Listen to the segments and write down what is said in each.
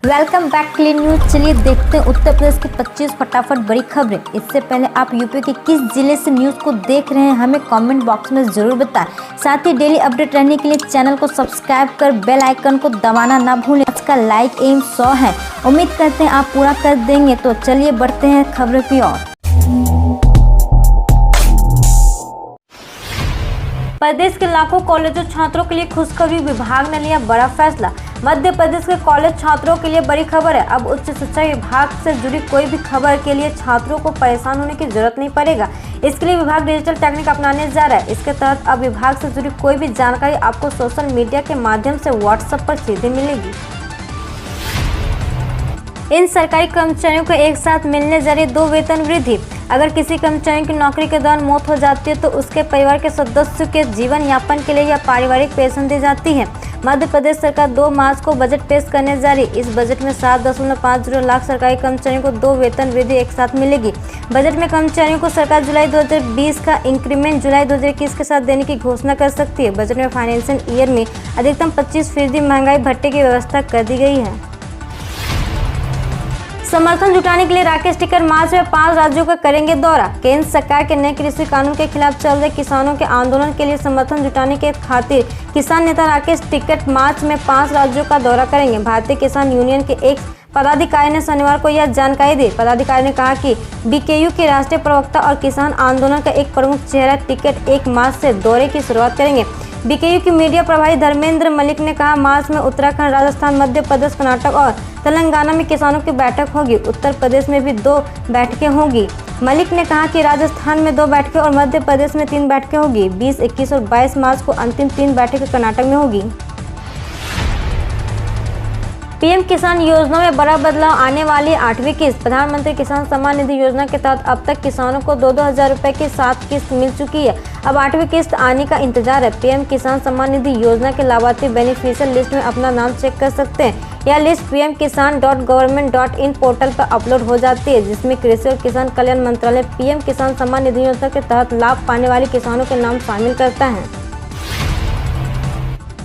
Welcome back clean news. चलिए देखते हैं उत्तर प्रदेश की 25 फटाफट बड़ी खबरें। इससे पहले आप यूपी के किस जिले से न्यूज को देख रहे हैं हमें कमेंट बॉक्स में जरूर बताएं। साथ ही डेली अपडेट रहने के लिए चैनल को सब्सक्राइब कर बेल आइकन को दबाना ना भूलें। आज का लाइक एम 100 है, उम्मीद करते हैं आप पूरा कर देंगे। तो चलिए बढ़ते हैं खबरों की ओर। प्रदेश के लाखों कॉलेजों छात्रों के लिए खुशखबरी, विभाग ने लिया बड़ा फैसला। मध्य प्रदेश के कॉलेज छात्रों के लिए बड़ी खबर है। अब उच्च शिक्षा विभाग से जुड़ी कोई भी खबर के लिए छात्रों को परेशान होने की जरूरत नहीं पड़ेगा। इसके लिए विभाग डिजिटल टेक्निक अपनाने जा रहा है। इसके तहत अब विभाग से जुड़ी कोई भी जानकारी आपको सोशल मीडिया के माध्यम से व्हाट्सएप पर सीधे मिलेगी। इन सरकारी कर्मचारियों को एक साथ मिलने जा रही 2 वेतन वृद्धि। अगर किसी कर्मचारी की नौकरी के दौरान मौत हो जाती है तो उसके परिवार के सदस्यों के जीवन यापन के लिए यह पारिवारिक पेंशन दी जाती है। मध्य प्रदेश सरकार 2 मार्च को बजट पेश करने जा रही। इस बजट में 7.50 लाख सरकारी कर्मचारियों को 2 वेतन वृद्धि एक साथ मिलेगी। बजट में कर्मचारियों को सरकार जुलाई 2020 का इंक्रीमेंट जुलाई 2021 के साथ देने की घोषणा कर सकती है। बजट में फाइनेंशियल ईयर में अधिकतम 25% महंगाई भत्ते की व्यवस्था कर दी गई है। समर्थन जुटाने के लिए राकेश टिकैत मार्च में 5 राज्यों का करेंगे दौरा। केंद्र सरकार के नए कृषि कानून के खिलाफ चल रहे किसानों के आंदोलन के लिए समर्थन जुटाने के खातिर किसान नेता राकेश टिकैत मार्च में 5 राज्यों का दौरा करेंगे। भारतीय किसान यूनियन के एक पदाधिकारी ने शनिवार को यह जानकारी दी। पदाधिकारी ने कहा कि बीकेयू के राष्ट्रीय प्रवक्ता और किसान आंदोलन का एक प्रमुख चेहरा टिकैत 1 मार्च से दौरे की शुरुआत करेंगे। बीकेयू की मीडिया प्रभारी धर्मेंद्र मलिक ने कहा, मार्च में उत्तराखंड, राजस्थान, मध्य प्रदेश, कर्नाटक और तेलंगाना में किसानों की बैठक होगी। उत्तर प्रदेश में भी 2 बैठकें होंगी। मलिक ने कहा कि राजस्थान में 2 बैठकें और मध्य प्रदेश में 3 बैठकें होगी। 20, 21 और 22 मार्च को अंतिम 3 बैठकें कर्नाटक में होगी। पीएम किसान योजना में बड़ा बदलाव, आने वाली 8वीं किस्त। प्रधानमंत्री किसान सम्मान निधि योजना के तहत अब तक किसानों को 2-2 हज़ार रुपए की 7 किस्त मिल चुकी है। अब 8वीं किस्त आने का इंतजार है। पीएम किसान सम्मान निधि योजना के लाभार्थी बेनिफिशियल लिस्ट में अपना नाम चेक कर सकते हैं। यह लिस्ट pmkisan.government.in पोर्टल पर अपलोड हो जाती है, जिसमें कृषि और किसान कल्याण मंत्रालय पीएम किसान सम्मान निधि योजना के तहत लाभ पाने वाले किसानों के नाम शामिल करता है।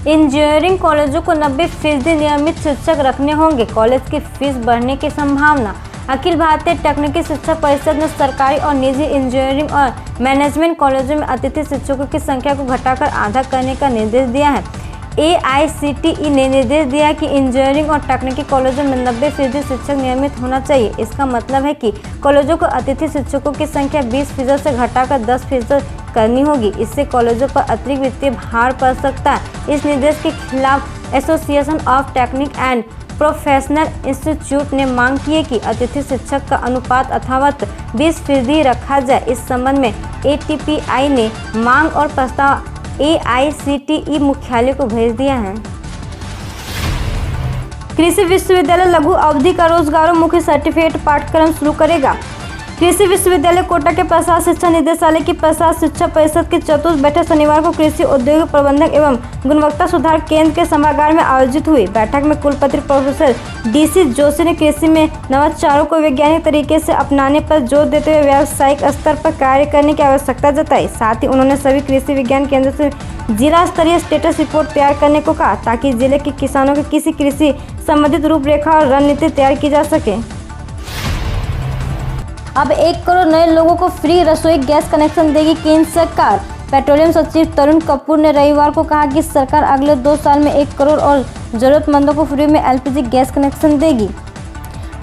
इंजीनियरिंग कॉलेजों को 90% नियमित शिक्षक रखने होंगे, कॉलेज की फीस बढ़ने की संभावना। अखिल भारतीय तकनीकी शिक्षा परिषद ने सरकारी और निजी इंजीनियरिंग और मैनेजमेंट कॉलेजों में अतिथि शिक्षकों की संख्या को घटाकर आधा करने का निर्देश दिया है। AICTE ने निर्देश दिया कि इंजीनियरिंग और तकनीकी कॉलेजों में 90% शिक्षक नियमित होना चाहिए। इसका मतलब है कि कॉलेजों को अतिथि शिक्षकों की संख्या 20% से घटाकर 10% करनी होगी। इससे कॉलेजों पर अतिरिक्त वित्तीय भार पड़ सकता है। इस निर्देश के खिलाफ association of technique and professional institute ने मांग की है कि अतिथि शिक्षक का अनुपात यथावत 20% रखा जाए। इस संबंध में ATPI ने मांग और प्रस्ताव AICTE मुख्यालय को भेज दिया है। कृषि विश्वविद्यालय लघु अवधि का रोजगारोन्मुखी सर्टिफिकेट पाठ्यक्रम शुरू करेगा। कृषि विश्वविद्यालय कोटा के प्रसार शिक्षा निदेशालय की प्रसार शिक्षा परिषद की 4th बैठक शनिवार को कृषि औद्योगिक प्रबंधक एवं गुणवत्ता सुधार केंद्र के सभागार में आयोजित हुई। बैठक में कुलपति प्रोफेसर DC जोशी ने कृषि में नवाचारों को वैज्ञानिक तरीके से अपनाने पर जोर देते हुए व्यावसायिक स्तर पर कार्य करने की आवश्यकता जताई। साथ ही उन्होंने सभी कृषि विज्ञान केंद्र से जिला स्तरीय स्टेटस रिपोर्ट तैयार करने को कहा, ताकि जिले के किसानों की किसी कृषि संबंधित रूपरेखा और रणनीति तैयार की जा सके। अब 1 करोड़ नए लोगों को फ्री रसोई गैस कनेक्शन देगी केंद्र सरकार। पेट्रोलियम सचिव तरुण कपूर ने रविवार को कहा कि सरकार अगले 2 साल में 1 करोड़ और जरूरतमंदों को फ्री में LPG गैस कनेक्शन देगी।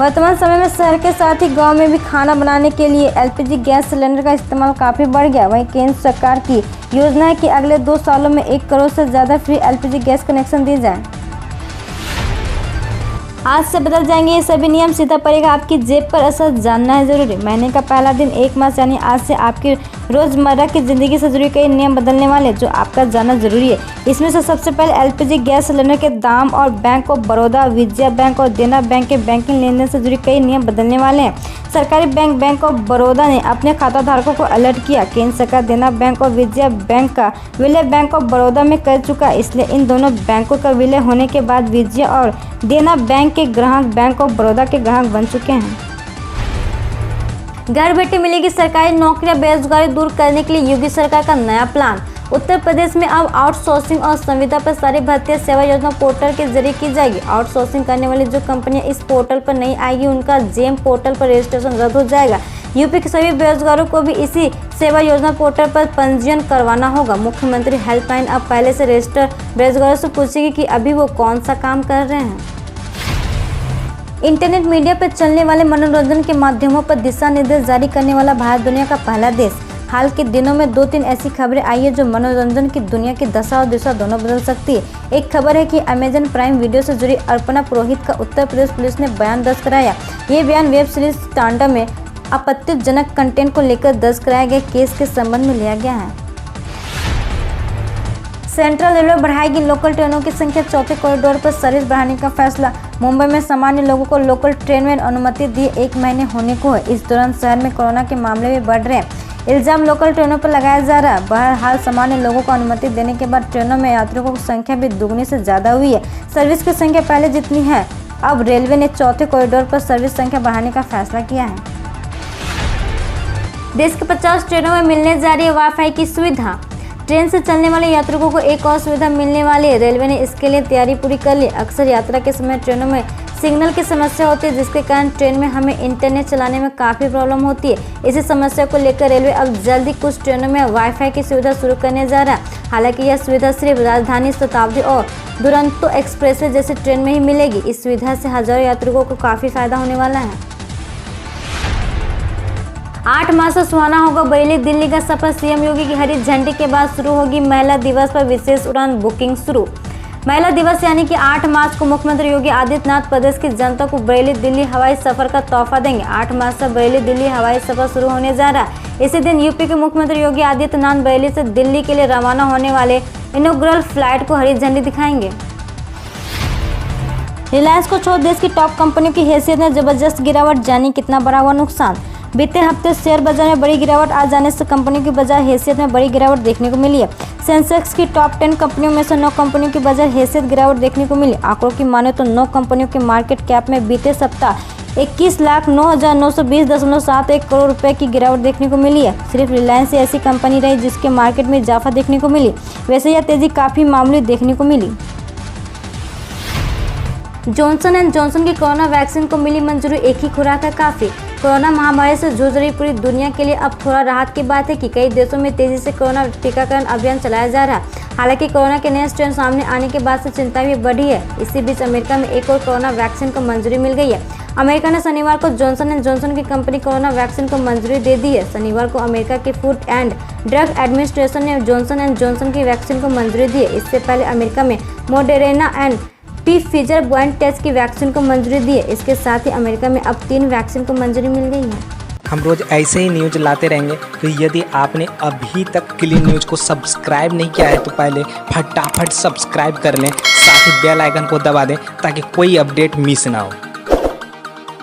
वर्तमान समय में शहर के साथ ही गांव में भी खाना बनाने के लिए LPG गैस सिलेंडर का इस्तेमाल काफ़ी बढ़ गया। वहीं केंद्र सरकार की योजना है कि अगले 2 सालों में 1 करोड़ से ज़्यादा फ्री LPG गैस कनेक्शन दिए जाएँ। आज से बदल जाएंगे ये सभी नियम, सीधा पड़ेगा आपकी जेब पर असर, जानना है जरूरी। महीने का पहला दिन 1 मार्च यानी आज से आपकी रोजमर्रा की जिंदगी से जुड़े कई नियम बदलने वाले, जो आपका जानना जरूरी है। इसमें से सबसे पहले LPG गैस सिलेंडर के दाम और bank of Baroda, Vijaya bank और देना बैंक के बैंकिंग लेन देन से जुड़े कई नियम बदलने वाले हैं। सरकारी बैंक ऑफ बड़ौदा ने अपने खाता धारकों को अलर्ट किया। केंद्र सरकार देना बैंक और विजया बैंक का विलय बैंक ऑफ बड़ौदा में कर चुका है, इसलिए इन दोनों बैंकों का विलय होने के बाद विजया और देना बैंक के ग्राहक बैंक ऑफ बड़ौदा के ग्राहक बन चुके हैं। घर बैठे मिलेगी सरकारी नौकरियां, बेरोजगारी दूर करने के लिए योगी सरकार का नया प्लान। उत्तर प्रदेश में अब आउटसोर्सिंग और संविदा पर सारी भर्तियां सेवा योजना पोर्टल के जरिए की जाएगी। आउटसोर्सिंग करने वाली जो कंपनियां इस पोर्टल पर नहीं आएगी उनका जेम पोर्टल पर रजिस्ट्रेशन रद्द हो जाएगा। यूपी के सभी बेरोजगारों को भी इसी सेवा योजना पोर्टल पर पंजीयन करवाना होगा। मुख्यमंत्री हेल्पलाइन अब पहले से रजिस्टर बेरोजगारों से पूछेगी कि अभी वो कौन सा काम कर रहे हैं। इंटरनेट मीडिया पर चलने वाले मनोरंजन के माध्यमों पर दिशा निर्देश जारी करने वाला भारत दुनिया का पहला देश। हाल के दिनों में 2-3 ऐसी खबरें आई है जो मनोरंजन की दुनिया की दशा और दिशा दोनों बदल सकती है। एक खबर है कि अमेजन प्राइम वीडियो से जुड़ी अर्पणा पुरोहित का उत्तर प्रदेश पुलिस ने बयान दर्ज कराया। ये बयान वेब सीरीज तांडव में आपत्तिजनक कंटेंट को लेकर दर्ज कराए गए केस के संबंध में लिया गया है। सेंट्रल रेलवे बढ़ाएगी लोकल ट्रेनों की संख्या, चौथे कॉरिडोर पर सर्विस बढ़ाने का फैसला। मुंबई में सामान्य लोगों को लोकल ट्रेन में अनुमति दिए 1 महीने होने को है। इस दौरान शहर में कोरोना के मामले भी बढ़ रहे हैं। इल्जाम लोकल ट्रेनों पर लगाया जा रहा है। बहरहाल सामान्य लोगों को अनुमति देने के बाद ट्रेनों में यात्रियों की संख्या भी दुगनी से ज्यादा हुई है। सर्विस की संख्या पहले जितनी है। अब रेलवे ने चौथे कॉरिडोर पर सर्विस संख्या बढ़ाने का फैसला किया है। देश के 50 ट्रेनों में मिलने जा रही है वाईफाई की सुविधा। ट्रेन से चलने वाले यात्रियों को एक और सुविधा मिलने वाली है। रेलवे ने इसके लिए तैयारी पूरी कर ली। अक्सर यात्रा के समय ट्रेनों में सिग्नल की समस्या होती है, जिसके कारण ट्रेन में हमें इंटरनेट चलाने में काफ़ी प्रॉब्लम होती है। इसी समस्या को लेकर रेलवे अब जल्द ही कुछ ट्रेनों में वाईफाई की सुविधा शुरू करने जा रहा है। हालांकि यह सुविधा सिर्फ राजधानी, शताब्दी और दुरंतो एक्सप्रेस जैसे ट्रेन में ही मिलेगी। इस सुविधा से हजारों यात्रियों को काफ़ी फायदा होने वाला है। 8 मार्च से सुहाना होगा बरेली दिल्ली का सफर। सीएम योगी की हरी झंडी के बाद शुरू होगी महिला दिवस पर विशेष उड़ान बुकिंग शुरू। महिला दिवस यानी कि 8 मार्च को मुख्यमंत्री योगी आदित्यनाथ प्रदेश की जनता को बरेली दिल्ली हवाई सफर का तोहफा देंगे। 8 मार्च से बरेली दिल्ली हवाई सफर शुरू होने जा रहा है। इसी दिन यूपी के मुख्यमंत्री योगी आदित्यनाथ बरेली से दिल्ली के लिए रवाना होने वाले इनॉग्रल फ्लाइट को हरी झंडी दिखाएंगे। रिलायंस को छोड़ देश की टॉप कंपनियों की हैसियत में जबरदस्त गिरावट, जानी कितना बड़ा हुआ नुकसान। बीते हफ्ते शेयर बाजार में बड़ी गिरावट आ जाने से कंपनियों की बाजार हैसियत में बड़ी गिरावट देखने को मिली है। सेंसेक्स की टॉप 10 कंपनियों में से 9 कंपनियों की बाजार हैसियत गिरावट देखने को मिली। आंकड़ों की माने तो 9 कंपनियों के मार्केट कैप में बीते सप्ताह 21,09,920.71 करोड़ रुपए की गिरावट देखने को मिली है। सिर्फ रिलायंस ही ऐसी कंपनी रही जिसके मार्केट में इजाफा देखने को मिली। वैसे यह तेजी काफी मामूली देखने को मिली। जॉनसन एंड जॉनसन की कोरोना वैक्सीन को मिली मंजूरी, एक ही खुराक है काफी। कोरोना महामारी से जूझ रही पूरी दुनिया के लिए अब थोड़ा राहत की बात है कि कई देशों में तेजी से कोरोना टीकाकरण अभियान चलाया जा रहा है। हालांकि कोरोना के नए स्ट्रेन सामने आने के बाद से चिंता भी बढ़ी है। इसी बीच अमेरिका में एक और कोरोना वैक्सीन को मंजूरी मिल गई है। अमेरिका ने शनिवार को जॉनसन एंड जॉनसन की कंपनी कोरोना वैक्सीन को मंजूरी दे दी है। शनिवार को अमेरिका के फूड एंड ड्रग एडमिनिस्ट्रेशन ने जॉनसन एंड जॉनसन की वैक्सीन को मंजूरी दी है। इससे पहले अमेरिका में मोडेरेना एंड Pfizer-BioNTech की वैक्सीन को मंजूरी दी है। इसके साथ ही अमेरिका में अब 3 वैक्सीन को मंजूरी मिल गई है। हम रोज ऐसे ही न्यूज लाते रहेंगे, तो यदि आपने अभी तक क्लीन न्यूज को सब्सक्राइब नहीं किया है तो पहले फटाफट सब्सक्राइब कर लें, साथ ही बेल आइकन को दबा दें ताकि कोई अपडेट मिस ना हो।